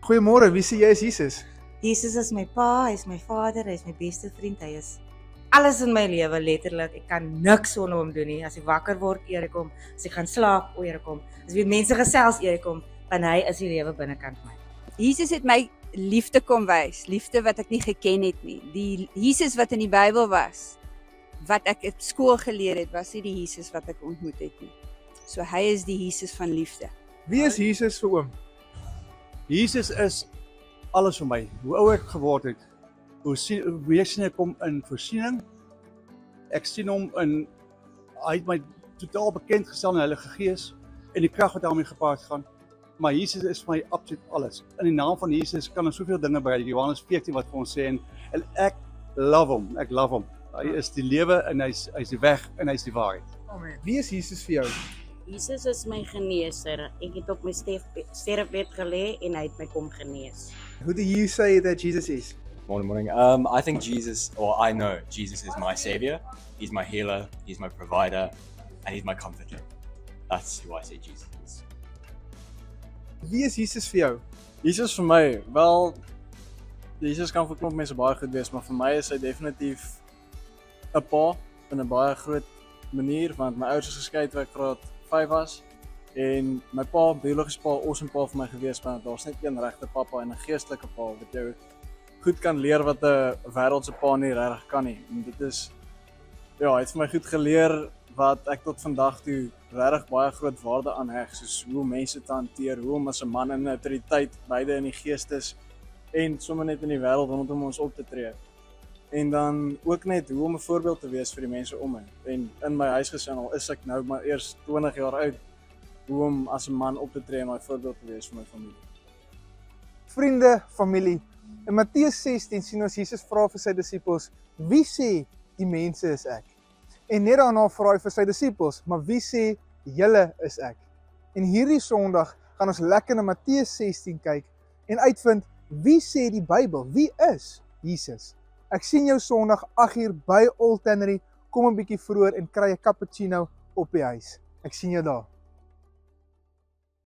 Goeiemôre, wie sê jy is Jesus? Jesus is my pa, hy is my vader, hy is my beste vriend, hy is alles in my lewe letterlik. Ek kan niks sonder hom doen nie. As ek wakker word, eer ek hom. As ek gaan slaap, eer ek hom. As ek met mense gesels, eer ek hom, want hy is die lewe binnekant my. Jesus het my liefde kom wys, liefde wat ek nie geken het nie. Die Jesus wat in die Bybel was, wat ek op skool geleer het, was nie die Jesus wat ek ontmoet het nie. So hy is die Jesus van liefde. Wie is Jesus vir oom? Jesus is alles vir my. Hoe ouer ek geword het, hoe weer sien ek hom in voorsiening. Ek sien hom in, hy het my totaal bekend gestel in die Heilige Gees en die krag wat daarmee gepaard gaan. Maar Jesus is vir my absoluut alles. In die naam van Jesus kan ons soveel dinge bereik. Johannes 14 wat vir ons sê en ek love hom. Ek love hom. Hy is die lewe en hy's die weg en hy's die waarheid. Amen. Wie is Jesus vir jou? Jesus is my geneeser. Ek het op my sterfbed gelê en hy het my kom genees. Who do you say that Jesus is? Morning. I think Jesus, or I know Jesus is my savior. He's my healer, he's my provider, and he's my comforter. That's who I say Jesus is. Wie is Jesus vir jou? Jesus vir my, wel, Jesus kan vir klomp mense baie goed wees, maar vir my is hy definitief 'n pa in 'n baie groot manier, want my ouers is geskei toe ek graad 5 was en my pa, biologiese pa, awesome pa vir my gewees, want daar's net een regte pappa en 'n geestelike pa wat jou goed kan leer wat 'n wêreldse pa nie regtig kan nie. En dit is hy het vir my goed geleer wat ek tot vandag toe regtig baie groot waarde aan heg, soos hoe mense te hanteer, hoe om as 'n man in autoriteit, beide in die geestes en sommer net in die wêreld rondom ons op te tree. En dan ook net hoe om 'n voorbeeld te wees vir die mense om my. En in my huisgesin al is ek nou maar eers 20 jaar oud, hoe om as 'n man op te tree en 'n voorbeeld te wees vir my familie. Vriende, familie. In Matteus 16 sien ons Jesus vra vir sy disippels, wie sê die mense is ek? En net daarna vra hy vir sy disippels, maar wie sê julle is ek? En hierdie Sondag gaan ons lekker na Matteus 16 kyk en uitvind, wie sê die Bybel? Wie is Jesus? Ek sien jou Sondag 8uur by Old Tannery. Kom 'n bietjie vroeër en kry 'n cappuccino op die huis. Ek sien jou daar.